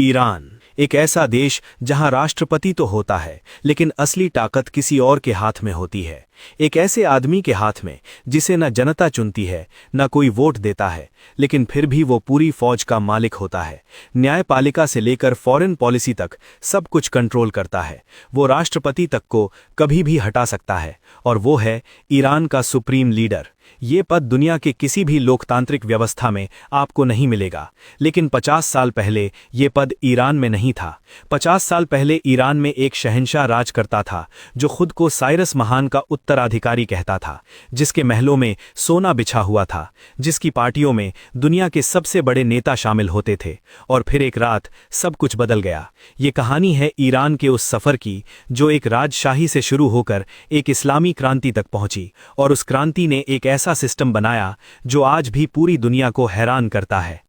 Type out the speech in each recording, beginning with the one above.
Iran एक ऐसा देश जहां राष्ट्रपति तो होता है, लेकिन असली ताकत किसी और के हाथ में होती है। एक ऐसे आदमी के हाथ में जिसे न जनता चुनती है, न कोई वोट देता है, लेकिन फिर भी वो पूरी फौज का मालिक होता है। न्यायपालिका से लेकर फॉरेन पॉलिसी तक सब कुछ कंट्रोल करता है। वो राष्ट्रपति तक को कभी भी हटा सकता है, और वो है ईरान का सुप्रीम लीडर। ये पद दुनिया के किसी भी लोकतांत्रिक व्यवस्था में आपको नहीं मिलेगा, लेकिन 50 साल पहले ये पद ईरान में नहीं था। 50 साल पहले ईरान में एक शहंशाह राज करता था, जो खुद को साइरस महान का उत्तराधिकारी कहता था, जिसके महलों में सोना बिछा हुआ था, जिसकी पार्टियों में दुनिया के सबसे बड़े नेता शामिल होते थे। और फिर एक रात सब कुछ बदल गया। ये कहानी है ईरान के उस सफ़र की, जो एक राजशाही से शुरू होकर एक इस्लामी क्रांति तक पहुंची, और उस क्रांति ने एक ऐसा सिस्टम बनाया जो आज भी पूरी दुनिया को हैरान करता है।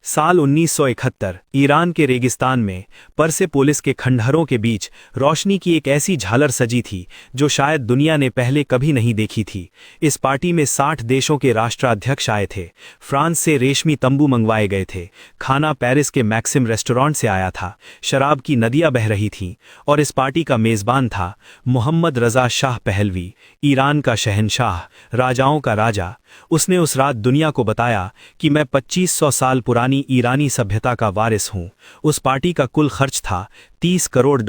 साल 1971 ईरान के रेगिस्तान में परसेपोलिस के खंडहरों के बीच रोशनी की एक ऐसी झालर सजी थी जो शायद दुनिया ने पहले कभी नहीं देखी थी। इस पार्टी में 60 देशों के राष्ट्राध्यक्ष आए थे। फ्रांस से रेशमी तंबू मंगवाए गए थे। खाना पेरिस के मैक्सिम रेस्टोरेंट से आया था। शराब की नदियां बह रही थीं, और इस पार्टी का मेज़बान था मोहम्मद रज़ा शाह पहलवी, ईरान का शहंशाह, राजाओं का राजा। उसने उस रात दुनिया को बताया कि मैं 2500 साल पुरानी ईरानी सभ्यता का वारिस हूं। उस पार्टी का कुल खर्च था $30 करोड़,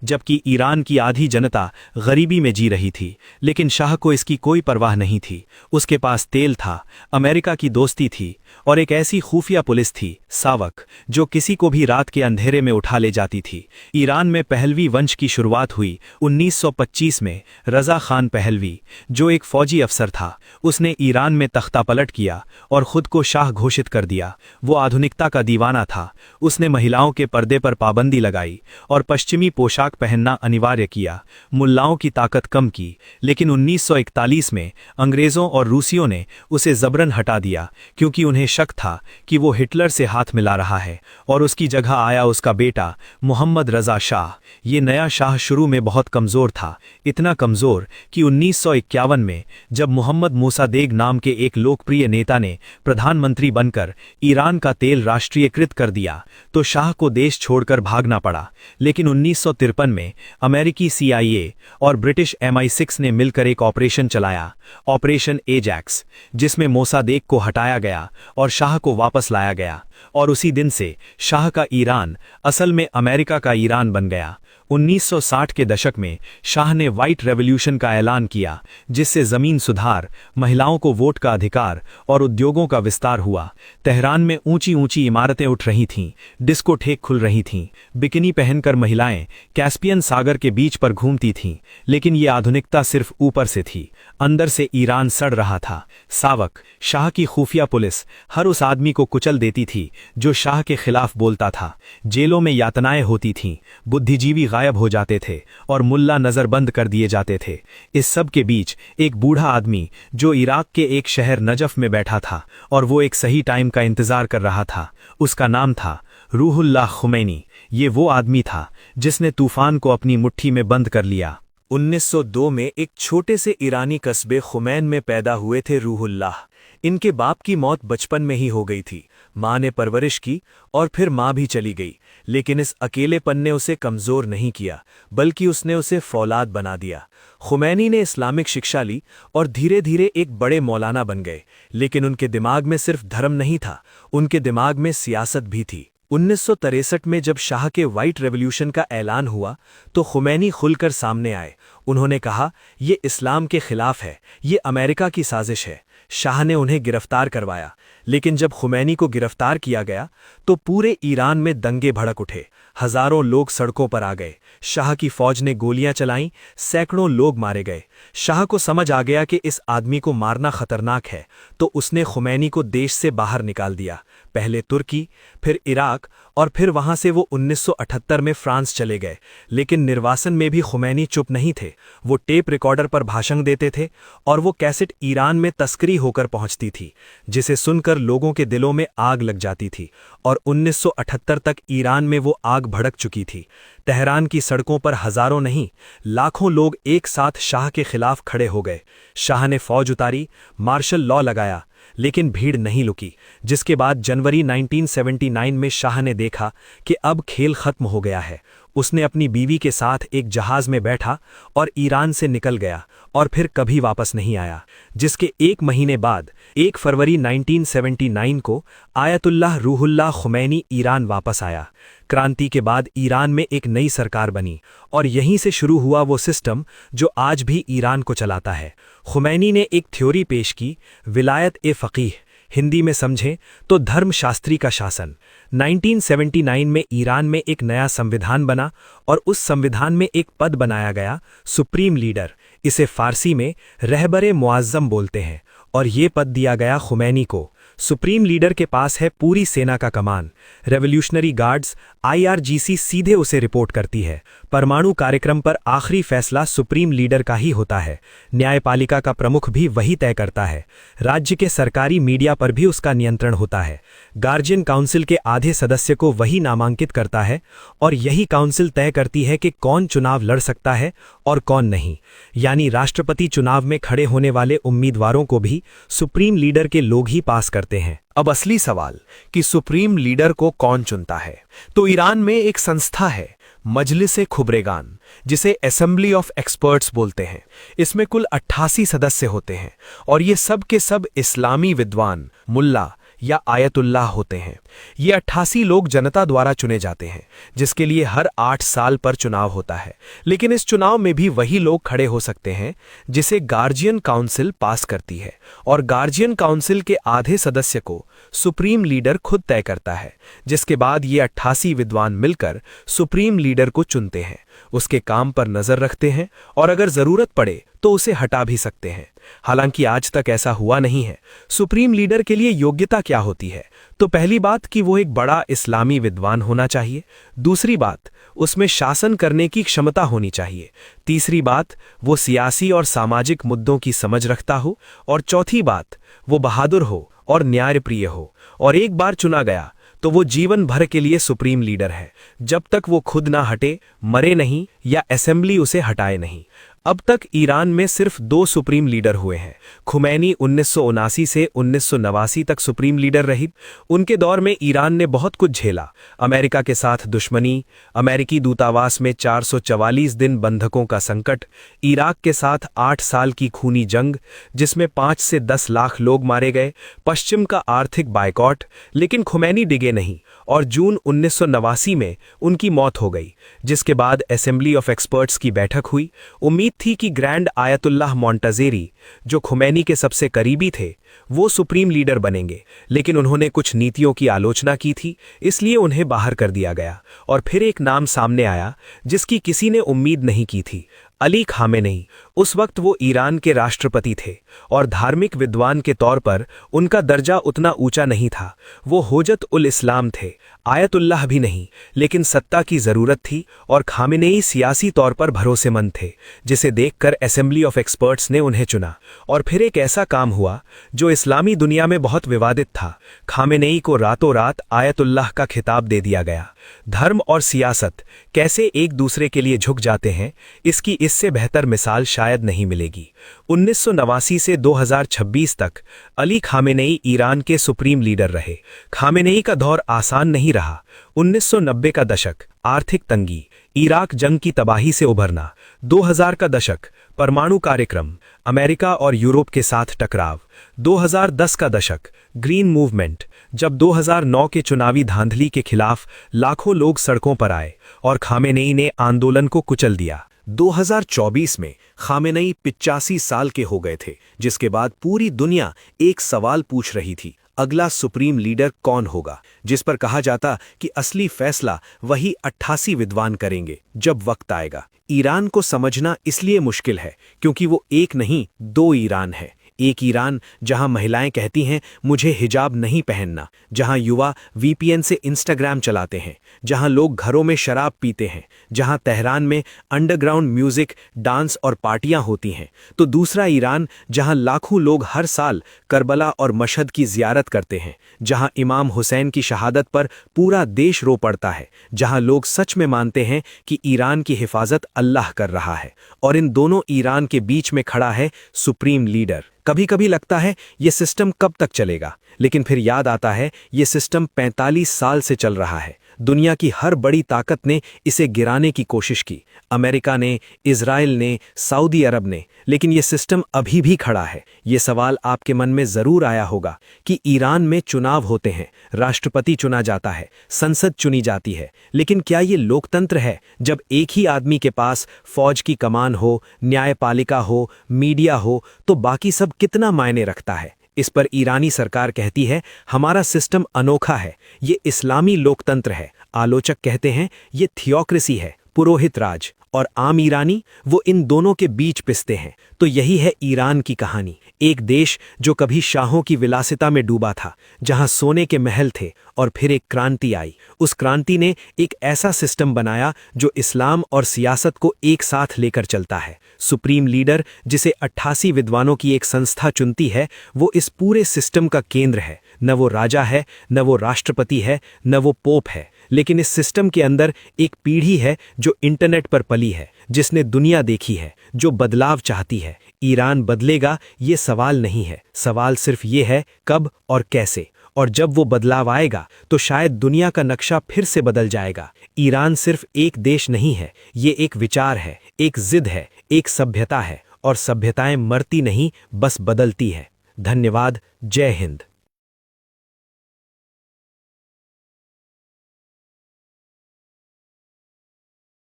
जबकि ईरान की आधी जनता गरीबी में जी रही थी। लेकिन शाह को इसकी कोई परवाह नहीं थी। उसके पास तेल था, अमेरिका की दोस्ती थी, और एक ऐसी खुफिया पुलिस थी, सावक, जो किसी को भी रात के अंधेरे में उठा ले जाती थी। ईरान में पहलवी वंश की शुरुआत हुई 1925 में। रज़ा खान पहलवी, जो एक फौजी अफसर था, उसने ईरान में तख्तापलट किया और खुद को शाह घोषित कर दिया। वो आधुनिकता का दीवाना था। उसने महिलाओं के पर्दे पर पाबंदी लगाई और पश्चिमी पोशाक पहनना अनिवार्य किया। मुल्लाओं की ताकत कम की, लेकिन 1941 में अंग्रेज़ों और रूसियों ने उसे जबरन हटा दिया, क्योंकि उन्हें शक था कि वो हिटलर से हाथ मिला रहा है, और उसकी जगह आया उसका बेटा मोहम्मद रज़ा शाह। ये नया शाह शुरू में बहुत कमज़ोर था, इतना कमज़ोर कि 1951 में जब मोहम्मद मूसादेग नाम के एक लोकप्रिय नेता ने प्रधानमंत्री बनकर ईरान का तेल राष्ट्रीयकृत कर दिया, तो शाह को देश छोड़कर भागना पड़ा। लेकिन 1953 में अमेरिकी CIA और ब्रिटिश MI6 ने मिलकर एक ऑपरेशन चलाया, ऑपरेशन एजैक्स, जिसमें मोसादेग को हटाया गया और शाह को वापस लाया गया। और उसी दिन से शाह का ईरान असल में अमेरिका का ईरान बन गया। 1960 के दशक में शाह ने व्हाइट रेवोल्यूशन का ऐलान किया, जिससे ज़मीन सुधार, महिलाओं को वोट का अधिकार और उद्योगों का विस्तार हुआ। तेहरान में ऊंची ऊंची इमारतें उठ रही थीं, डिस्कोथेक खुल रही थीं, बिकिनी पहनकर महिलाएं कैस्पियन सागर के बीच पर घूमती थीं। लेकिन ये आधुनिकता सिर्फ ऊपर से थी, अंदर से ईरान सड़ रहा था। सावक, शाह की खुफिया पुलिस, हर उस आदमी को कुचल देती थी जो शाह के खिलाफ बोलता था। जेलों में यातनाएं होती थीं, बुद्धिजीवी गायब हो जाते थे, और मुल्ला नजरबंद कर दिए जाते थे। इस सब के बीच एक बूढ़ा आदमी जो इराक के एक शहर नजफ में बैठा था, और वो एक सही टाइम का इंतजार कर रहा था। उसका नाम था रूहुल्लाह खुमैनी। ये वो आदमी था जिसने तूफान को अपनी मुट्ठी में बंद कर लिया। 1902 में एक छोटे से ईरानी कस्बे खुमैन में पैदा हुए थे रूहुल्लाह। इनके बाप की मौत बचपन में ही हो गई थी। माँ ने परवरिश की और फिर माँ भी चली गई, लेकिन इस अकेलेपन ने उसे कमज़ोर नहीं किया, बल्कि उसने उसे फौलाद बना दिया। खुमैनी ने इस्लामिक शिक्षा ली और धीरे धीरे एक बड़े मौलाना बन गए। लेकिन उनके दिमाग में सिर्फ धर्म नहीं था, उनके दिमाग में सियासत भी थी। 1963 में जब शाह के व्हाइट रेवोल्यूशन का ऐलान हुआ, तो खुमैनी खुलकर सामने आए। उन्होंने कहा, ये इस्लाम के खिलाफ है, ये अमेरिका की साजिश है। शाह ने उन्हें गिरफ्तार करवाया, लेकिन जब खुमैनी को गिरफ्तार किया गया तो पूरे ईरान में दंगे भड़क उठे। हजारों लोग सड़कों पर आ गए। शाह की फौज ने गोलियां चलाईं, सैकड़ों लोग मारे गए। शाह को समझ आ गया कि इस आदमी को मारना खतरनाक है, तो उसने खुमैनी को देश से बाहर निकाल दिया। पहले तुर्की, फिर इराक, और फिर वहां से वो 1978 में फ्रांस चले गए। लेकिन निर्वासन में भी खुमैनी चुप नहीं थे। वो टेप रिकॉर्डर पर भाषण देते थे, और वो कैसेट ईरान में तस्करी होकर पहुंचती थी, जिसे सुनकर लोगों के दिलों में आग लग जाती थी। और 1978 तक ईरान में वो आग भड़क चुकी थी। तेहरान की सड़कों पर हजारों नहीं, लाखों लोग एक साथ शाह के खिलाफ खड़े हो गए। शाह ने फौज उतारी, मार्शल लॉ लगाया, लेकिन भीड़ नहीं लुकी, जिसके बाद जनवरी 1979 में शाह ने देखा कि अब खेल खत्म हो गया है। उसने अपनी बीवी के साथ एक जहाज में बैठा और ईरान से निकल गया और फिर कभी वापस नहीं आया। जिसके एक महीने बाद 1 फरवरी 1979 को आयतुल्लाह रूहुल्लाह खुमैनी ईरान वापस आया। क्रांति के बाद ईरान में एक नई सरकार बनी और यहीं से शुरू हुआ वो सिस्टम जो आज भी ईरान को चलाता है। खुमैनी ने एक थ्योरी पेश की, विलायत-ए-फ़क़ीह, हिंदी में समझें तो धर्मशास्त्री का शासन। 1979 में ईरान में एक नया संविधान बना और उस संविधान में एक पद बनाया गया, सुप्रीम लीडर। इसे फारसी में रहबर-ए-मुअज़्ज़म बोलते हैं और ये पद दिया गया खुमैनी को। सुप्रीम लीडर के पास है पूरी सेना का कमान। रेवोल्यूशनरी गार्ड्स IRGC सीधे उसे रिपोर्ट करती है। परमाणु कार्यक्रम पर आखिरी फैसला सुप्रीम लीडर का ही होता है। न्यायपालिका का प्रमुख भी वही तय करता है। राज्य के सरकारी मीडिया पर भी उसका नियंत्रण होता है। गार्जियन काउंसिल के आधे सदस्य को वही नामांकित करता है और यही काउंसिल तय करती है कि कौन चुनाव लड़ सकता है और कौन नहीं। यानी राष्ट्रपति चुनाव में खड़े होने वाले उम्मीदवारों को भी सुप्रीम लीडर के लोग ही पास करते हैं। अब असली सवाल कि सुप्रीम लीडर को कौन चुनता है, तो ईरान में एक संस्था है, मजलिस-ए-खुबरेगान, जिसे असेंबली ऑफ एक्सपर्ट्स बोलते हैं। इसमें कुल 88 सदस्य होते हैं और ये सब के सब इस्लामी विद्वान, मुल्ला या आयतुल्लाह होते हैं। ये 88 लोग जनता द्वारा चुने जाते हैं, जिसके लिए हर 8 साल पर चुनाव होता है। लेकिन इस चुनाव में भी वही लोग खड़े हो सकते हैं जिसे गार्जियन काउंसिल पास करती है और गार्जियन काउंसिल के आधे सदस्य को सुप्रीम लीडर खुद तय करता है, जिसके बाद ये 88 विद्वान मिलकर सुप्रीम लीडर को चुनते हैं, उसके काम पर नजर रखते हैं और अगर जरूरत पड़े तो उसे हटा भी सकते हैं। हालांकि आज तक ऐसा हुआ नहीं है। सुप्रीम लीडर के लिए योग्यता क्या होती है? तो पहली बात कि वो एक बड़ा इस्लामी विद्वान होना चाहिए। दूसरी बात, उसमें शासन करने की क्षमता होनी चाहिए। तीसरी बात, वो सियासी और सामाजिक मुद्दों की समझ रखता हो। और चौथी बात, वो बहादुर हो और न्यायप्रिय हो। और एक बार चुना गया तो वो जीवन भर के लिए सुप्रीम लीडर है, जब तक वो खुद ना हटे, मरे नहीं या असेंबली उसे हटाए नहीं। अब तक ईरान में सिर्फ 2 सुप्रीम लीडर हुए हैं। खुमैनी 1979 से 1989 तक सुप्रीम लीडर रही। उनके दौर में ईरान ने बहुत कुछ झेला। अमेरिका के साथ दुश्मनी, अमेरिकी दूतावास में 444 दिन बंधकों का संकट, इराक के साथ 8 साल की खूनी जंग जिसमें 5 से 10 लाख लोग मारे गए, पश्चिम का आर्थिक बायकॉट। लेकिन खुमैनी डिगे नहीं और जून 1989 में उनकी मौत हो गई, जिसके बाद असेंबली ऑफ एक्सपर्ट्स की बैठक हुई। उम्मीद थी कि ग्रैंड आयतुल्लाह मोंटाज़ेरी, जो खुमैनी के सबसे करीबी थे, वो सुप्रीम लीडर बनेंगे। लेकिन उन्होंने कुछ नीतियों की आलोचना की थी, इसलिए उन्हें बाहर कर दिया गया। और फिर एक नाम सामने आया जिसकी किसी ने उम्मीद नहीं की थी, अली खामेनेई। उस वक्त वो ईरान के राष्ट्रपति थे और धार्मिक विद्वान के तौर पर उनका दर्जा उतना ऊंचा नहीं था। वो होजत उल इस्लाम थे, आयतुल्लाह भी नहीं, लेकिन सत्ता की जरूरत थी और खामेनेई सियासी तौर पर भरोसेमंद थे, जिसे देखकर असेंबली ऑफ एक्सपर्ट्स ने उन्हें चुना। और फिर एक ऐसा काम हुआ जो इस्लामी दुनिया में बहुत विवादित था। खामेनेई को रातों रात आयतुल्लाह का खिताब दे दिया गया। धर्म और सियासत कैसे एक दूसरे के लिए झुक जाते हैं, इसकी इससे बेहतर मिसाल शायद नहीं मिलेगी। 1989 से 2026 तक अली खामेनेई ईरान के सुप्रीम लीडर रहे। खामेनेई का दौर आसान नहीं रहा। 1990 का दशक, आर्थिक तंगी, इराक जंग की तबाही से उभरना। 2000 का दशक, परमाणु कार्यक्रम, अमेरिका और यूरोप के साथ टकराव। 2010 का दशक, ग्रीन मूवमेंट, जब 2009 के चुनावी धांधली के खिलाफ लाखों लोग सड़कों पर आए और खामेनेई ने आंदोलन को कुचल दिया। 2024 में खामेनेई 85 साल के हो गए थे, जिसके बाद पूरी दुनिया एक सवाल पूछ रही थी, अगला सुप्रीम लीडर कौन होगा, जिस पर कहा जाता कि असली फैसला वही 88 विद्वान करेंगे जब वक्त आएगा। ईरान को समझना इसलिए मुश्किल है क्योंकि वो एक नहीं 2 ईरान है। एक ईरान जहां महिलाएं कहती हैं मुझे हिजाब नहीं पहनना, जहां युवा VPN से इंस्टाग्राम चलाते हैं, जहां लोग घरों में शराब पीते हैं, जहां तेहरान में अंडरग्राउंड म्यूजिक, डांस और पार्टियां होती हैं। तो दूसरा ईरान जहां लाखों लोग हर साल करबला और मशहद की जियारत करते हैं, जहां इमाम हुसैन की शहादत पर पूरा देश रो पड़ता है, जहां लोग सच में मानते हैं कि ईरान की हिफाजत अल्लाह कर रहा है। और इन दोनों ईरान के बीच में खड़ा है सुप्रीम लीडर कभी कभी लगता है ये सिस्टम कब तक चलेगा, लेकिन फिर याद आता है ये सिस्टम 45 साल से चल रहा है। दुनिया की हर बड़ी ताकत ने इसे गिराने की कोशिश की, अमेरिका ने, इजराइल ने, सऊदी अरब ने, लेकिन ये सिस्टम अभी भी खड़ा है। ये सवाल आपके मन में जरूर आया होगा कि ईरान में चुनाव होते हैं, राष्ट्रपति चुना जाता है, संसद चुनी जाती है, लेकिन क्या ये लोकतंत्र है जब एक ही आदमी के पास फौज की कमान हो, न्यायपालिका हो, मीडिया हो, तो बाकी सब कितना मायने रखता है? इस पर ईरानी सरकार कहती है हमारा सिस्टम अनोखा है, ये इस्लामी लोकतंत्र है। आलोचक कहते हैं ये थियोक्रेसी है, पुरोहित राज। और आम ईरानी वो इन दोनों के बीच पिसते हैं। तो यही है ईरान की कहानी, एक देश जो कभी शाहों की विलासिता में डूबा था, जहां सोने के महल थे, और फिर एक क्रांति आई। उस क्रांति ने एक ऐसा सिस्टम बनाया जो इस्लाम और सियासत को एक साथ लेकर चलता है। सुप्रीम लीडर, जिसे 88 विद्वानों की एक संस्था चुनती है, वो इस पूरे सिस्टम का केंद्र है। न वो राजा है, न वो राष्ट्रपति है, न वो पोप है, लेकिन इस सिस्टम के अंदर एक पीढ़ी है जो इंटरनेट पर पली है, जिसने दुनिया देखी है, जो बदलाव चाहती है। ईरान बदलेगा ये सवाल नहीं है, सवाल सिर्फ ये है कब और कैसे। और जब वो बदलाव आएगा तो शायद दुनिया का नक्शा फिर से बदल जाएगा। ईरान सिर्फ एक देश नहीं है, ये एक विचार है, एक जिद है, एक सभ्यता है, और सभ्यताएं मरती नहीं, बस बदलती है। धन्यवाद। जय हिंद।